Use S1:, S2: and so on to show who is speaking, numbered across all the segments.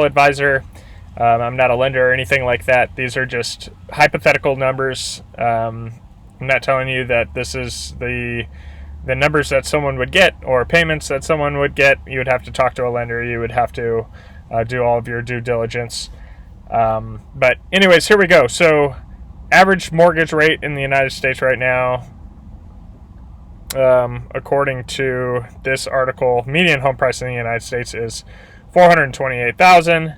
S1: advisor. I'm not a lender or anything like that. These are just hypothetical numbers. I'm not telling you that this is the numbers that someone would get or payments that someone would get. You would have to talk to a lender. You would have to do all of your due diligence. But anyways, here we go. So average mortgage rate in the United States right now, according to this article, median home price in the United States is $428,000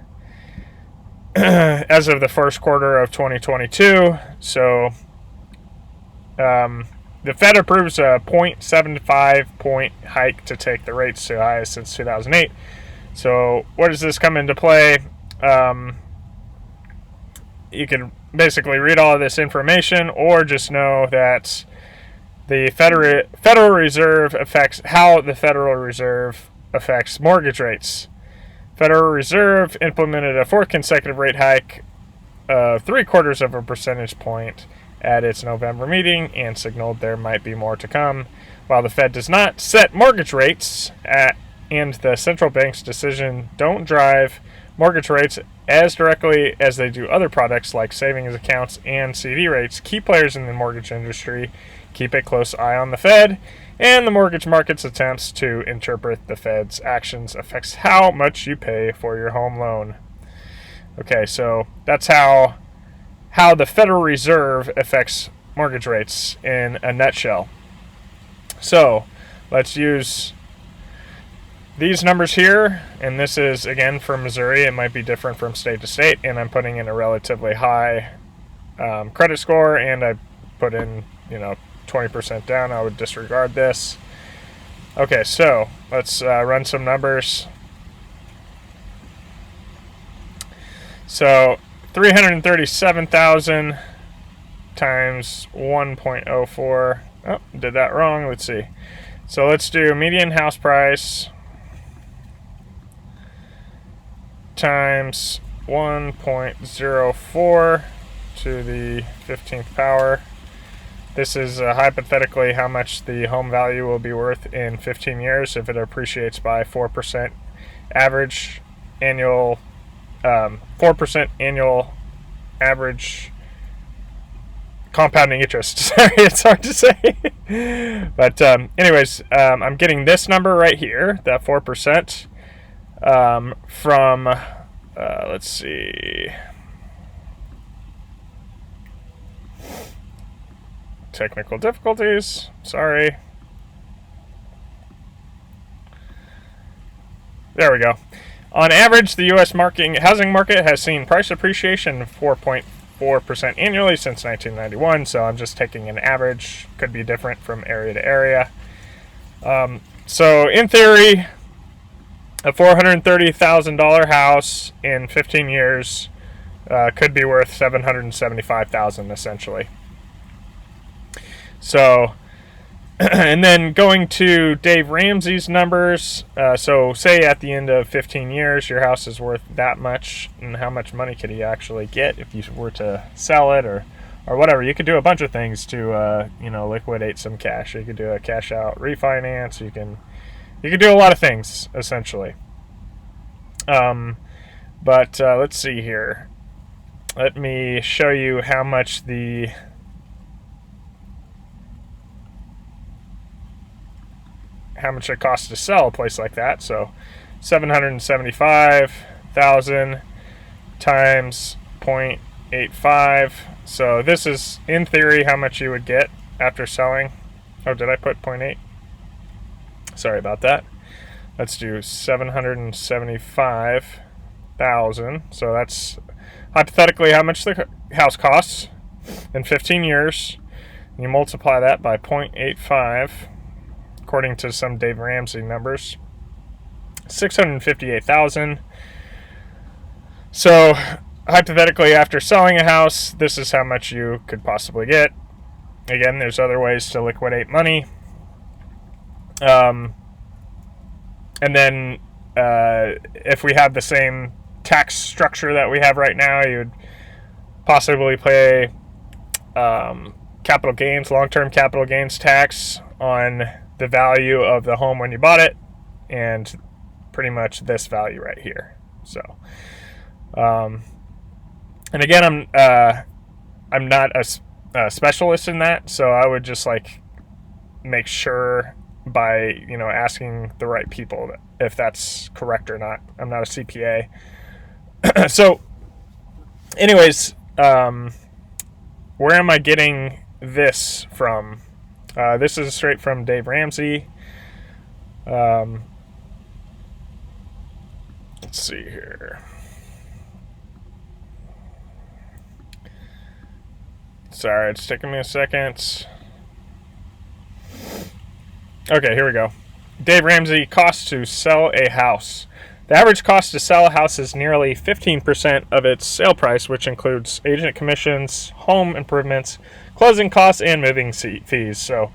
S1: as of the first quarter of 2022. So the Fed approves a 0.75 point hike to take the rates to the highest since 2008. So what does this come into play? You can basically read all of this information, or just know that the Federal Reserve affects how the Federal Reserve affects mortgage rates. Federal Reserve implemented a fourth consecutive rate hike of 0.75 of a percentage point at its November meeting and signaled there might be more to come. While the Fed does not set mortgage rates, and the central bank's decision don't drive mortgage rates as directly as they do other products like savings accounts and CD rates, key players in the mortgage industry keep a close eye on the Fed, and the mortgage market's attempts to interpret the Fed's actions affects how much you pay for your home loan. Okay, so that's how the Federal Reserve affects mortgage rates in a nutshell. So let's use these numbers here, and this is again for Missouri. It might be different from state to state, and I'm putting in a relatively high credit score, and I put in 20% down. I would disregard this. Okay, so let's run some numbers. So 337,000 times 1.04. Oh, did that wrong. Let's see. So let's do median house price times 1.04 to the 15th power. This is hypothetically how much the home value will be worth in 15 years if it appreciates by 4% average annual, 4% annual average compounding interest. Sorry, it's hard to say. But anyways, I'm getting this number right here, that 4%, from, let's see, technical difficulties, sorry. There we go. On average, the U.S. housing market has seen price appreciation of 4.4% annually since 1991, so I'm just taking an average. Could be different from area to area. So in theory, a $430,000 house in 15 years could be worth $775,000 essentially. So, and then going to Dave Ramsey's numbers, so say at the end of 15 years your house is worth that much, and how much money could he actually get if you were to sell it or whatever. You could do a bunch of things to liquidate some cash. You could do a cash out refinance. You can do a lot of things essentially. But let's see here. Let me show you how much it costs to sell a place like that. So 775,000 times 0.85. So this is in theory how much you would get after selling. Oh, did I put 0.8? Sorry about that. Let's do 775,000. So that's hypothetically how much the house costs in 15 years. You multiply that by 0.85. According to some Dave Ramsey numbers, 658,000. So hypothetically, after selling a house, this is how much you could possibly get. Again, there's other ways to liquidate money. And then if we have the same tax structure that we have right now, you would possibly pay capital gains, long-term capital gains tax on the value of the home when you bought it, and pretty much this value right here. So, and again, I'm not a specialist in that, so I would just like make sure by asking the right people if that's correct or not. I'm not a CPA. So, anyways, where am I getting this from? This is straight from Dave Ramsey. Let's see here. Sorry, it's taking me a second. Okay, here we go. Dave Ramsey, cost to sell a house. The average cost to sell a house is nearly 15% of its sale price, which includes agent commissions, home improvements, closing costs, and moving fees. So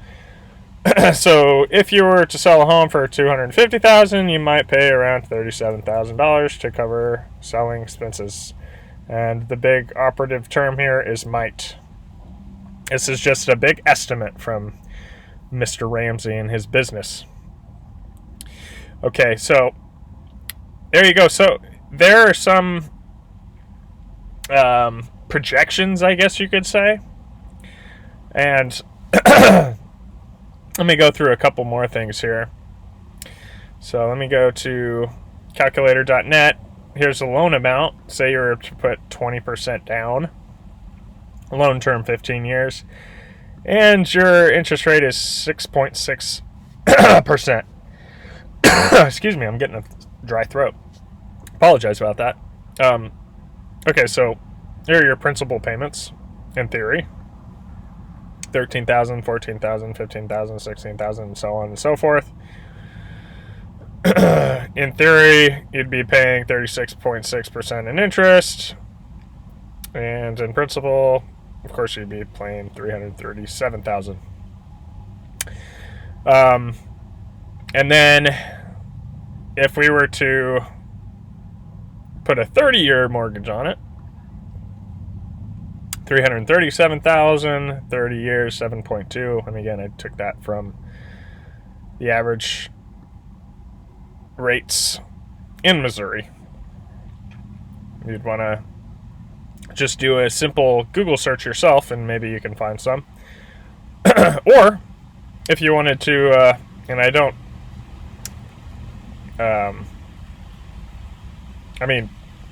S1: if you were to sell a home for $250,000, you might pay around $37,000 to cover selling expenses. And the big operative term here is might. This is just a big estimate from Mr. Ramsey and his business. Okay, so there you go. So there are some projections, I guess you could say. And let me go through a couple more things here. So let me go to calculator.net. Here's the loan amount. Say you're to put 20% down. Loan term 15 years. And your interest rate is 6.6%. Excuse me, I'm getting a dry throat. Apologize about that. Okay, so here are your principal payments, in theory. $13,000, $14,000, $15,000, $16,000, and so on and so forth. In theory, you'd be paying 36.6% in interest. And in principal, of course, you'd be paying $337,000. And then if we were to put a 30-year mortgage on it, $337,000, 30 years, 7.2. And again, I took that from the average rates in Missouri. You'd want to just do a simple Google search yourself, and maybe you can find some. Or if you wanted to, and I don't,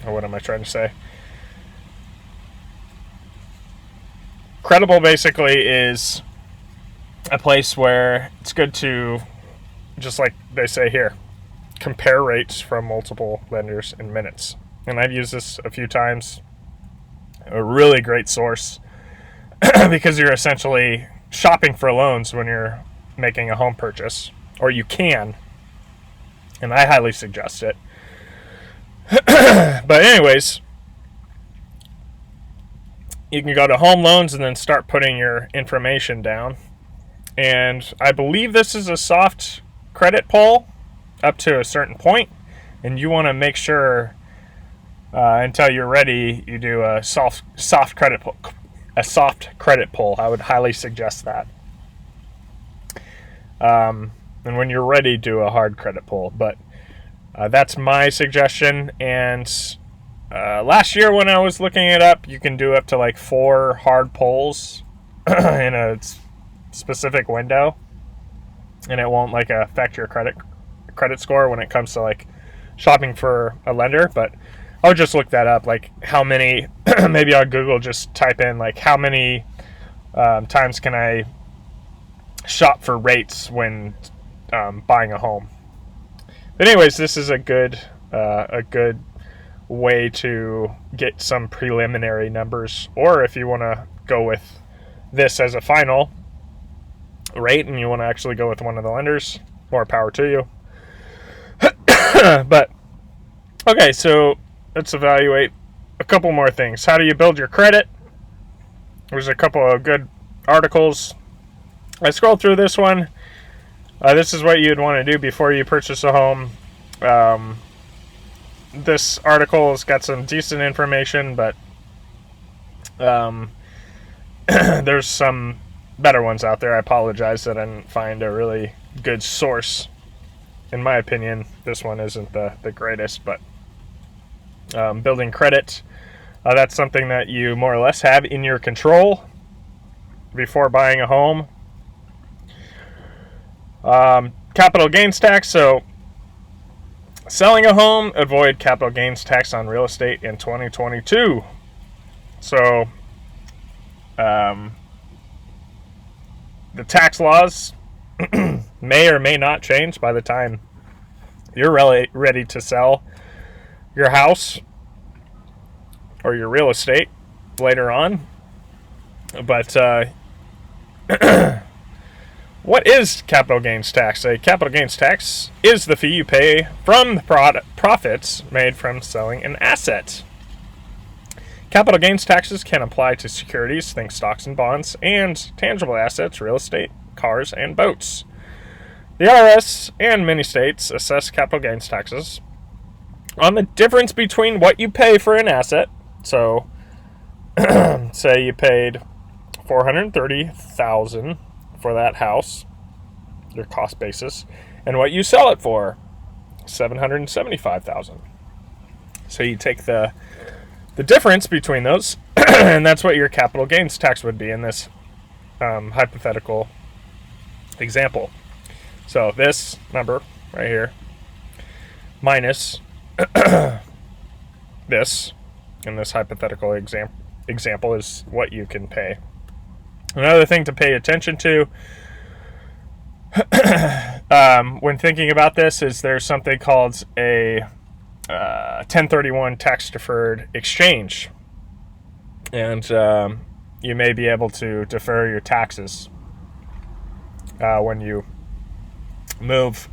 S1: what am I trying to say? Credible basically is a place where it's good to, just like they say here, compare rates from multiple lenders in minutes. And I've used this a few times. A really great source because you're essentially shopping for loans when you're making a home purchase, or you can, and I highly suggest it. But anyways, you can go to home loans and then start putting your information down. And I believe this is a soft credit pull up to a certain point, and you want to make sure until you're ready, you do a soft credit pull. A soft credit pull. I would highly suggest that. And when you're ready, do a hard credit pull. But that's my suggestion. And last year when I was looking it up, you can do up to like 4 hard pulls in a specific window, and it won't like affect your credit score when it comes to like shopping for a lender. But I'll just look that up, like how many, maybe on Google, just type in like how many times can I shop for rates when buying a home. But anyways, this is a good way to get some preliminary numbers, or if you want to go with this as a final rate and you want to actually go with one of the lenders, more power to you. But okay, so let's evaluate a couple more things. How do you build your credit? There's a couple of good articles. I scrolled through this one. This is what you'd want to do before you purchase a home. This article has got some decent information, but there's some better ones out there. I apologize that I didn't find a really good source. In my opinion, this one isn't the greatest, but Building credit, that's something that you more or less have in your control before buying a home. Capital gains tax. So selling a home, avoid capital gains tax on real estate in 2022. So the tax laws may or may not change by the time you're really ready to sell your house or your real estate later on. But what is capital gains tax? A capital gains tax is the fee you pay from the profits made from selling an asset. Capital gains taxes can apply to securities, think stocks and bonds, and tangible assets, real estate, cars, and boats. The IRS and many states assess capital gains taxes on the difference between what you pay for an asset. So, say you paid $430,000 for that house, your cost basis, and what you sell it for, $775,000. So you take the difference between those, and that's what your capital gains tax would be in this hypothetical example. So this number right here minus this in this hypothetical example is what you can pay. Another thing to pay attention to when thinking about this is there's something called a 1031 tax deferred exchange, and you may be able to defer your taxes when you move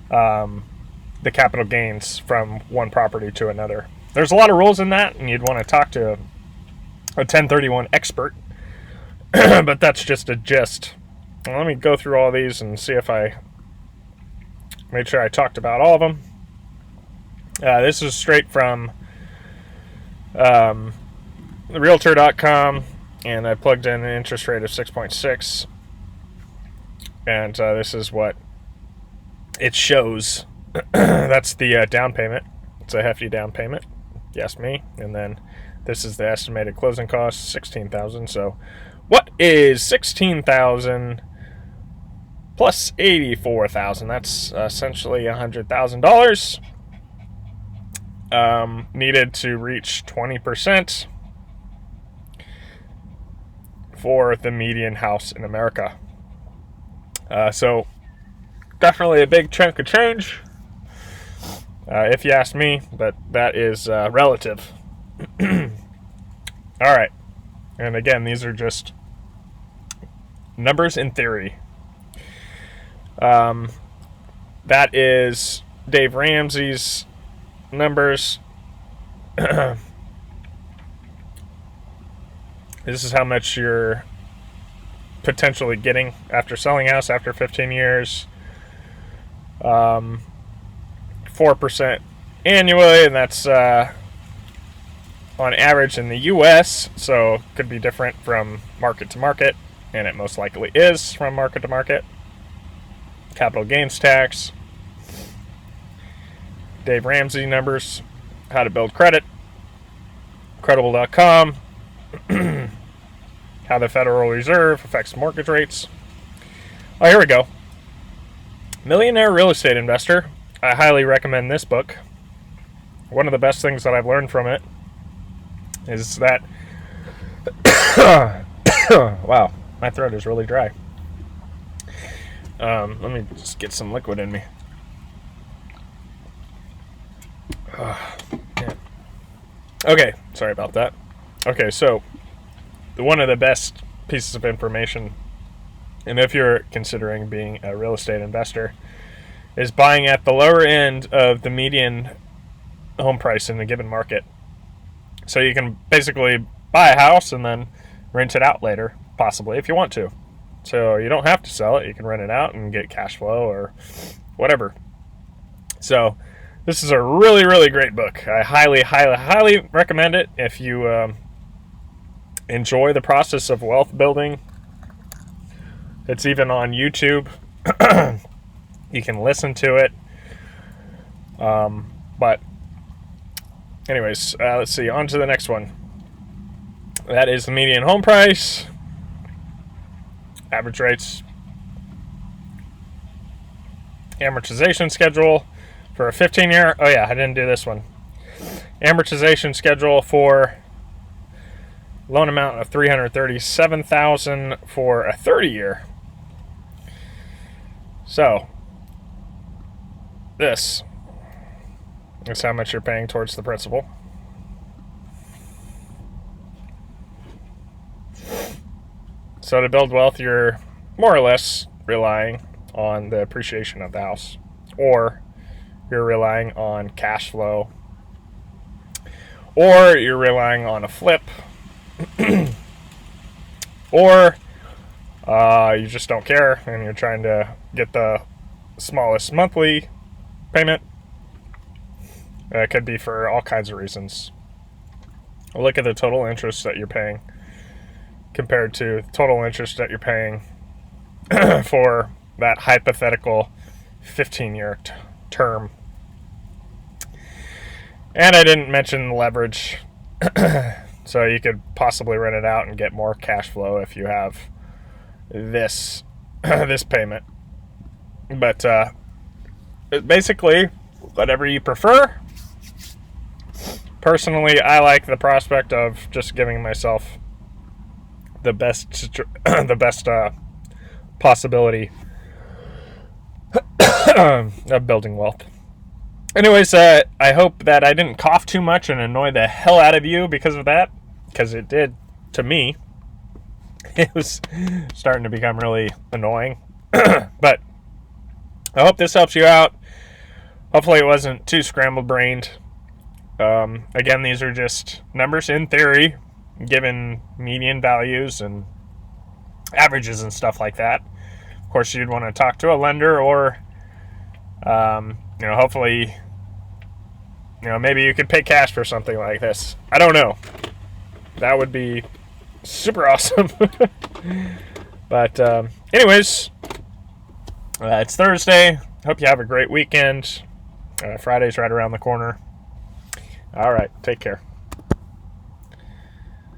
S1: the capital gains from one property to another. There's a lot of rules in that, and you'd want to talk to a 1031 expert, but that's just a gist. Well, let me go through all these and see if I made sure I talked about all of them. This is straight from Realtor.com, and I plugged in an interest rate of 6.6, and this is what it shows. That's the down payment. It's a hefty down payment, if you ask me. And then this is the estimated closing cost, $16,000. So what is $16,000 plus $84,000? That's essentially $100,000 needed to reach 20% for the median house in America. So definitely a big chunk of change, if you ask me, but that is relative. All right. And again, these are just numbers in theory. That is Dave Ramsey's numbers. This is how much you're potentially getting after selling a house after 15 years. 4% annually, and that's on average in the U.S., so could be different from market to market, and it most likely is from market to market. Capital gains tax. Dave Ramsey numbers. How to build credit. Credible.com. How the Federal Reserve affects mortgage rates. Oh, here we go. Millionaire Real Estate Investor. I highly recommend this book. One of the best things that I've learned from it is that wow, my throat is really dry. Let me just get some liquid in me. Yeah. Okay, sorry about that. Okay, so one of the best pieces of information, and if you're considering being a real estate investor, is buying at the lower end of the median home price in a given market. So you can basically buy a house and then rent it out later, possibly, if you want to. So you don't have to sell it. You can rent it out and get cash flow or whatever. So this is a really, really great book. I highly, highly, highly recommend it if you enjoy the process of wealth building. It's even on YouTube. You can listen to it. But Anyways, let's see. On to the next one. That is the median home price. Average rates. Amortization schedule for a 15-year. Oh yeah, I didn't do this one. Amortization schedule for loan amount of $337,000 for a 30-year. So this is how much you're paying towards the principal. So to build wealth, you're more or less relying on the appreciation of the house, or you're relying on cash flow, or you're relying on a flip, or you just don't care and you're trying to get the smallest monthly payment. It could be for all kinds of reasons. Look at the total interest that you're paying compared to the total interest that you're paying for that hypothetical 15-year term. And I didn't mention leverage. So you could possibly rent it out and get more cash flow if you have this this payment. But basically, whatever you prefer. Personally, I like the prospect of just giving myself the best possibility of building wealth. Anyways, I hope that I didn't cough too much and annoy the hell out of you because of that, because it did to me. It was starting to become really annoying. But I hope this helps you out. Hopefully it wasn't too scrambled-brained. Again, these are just numbers in theory, given median values and averages and stuff like that. Of course, you'd want to talk to a lender, or hopefully, maybe you could pay cash for something like this. I don't know. That would be super awesome. But anyways, it's Thursday. Hope you have a great weekend. Friday's right around the corner. All right, take care.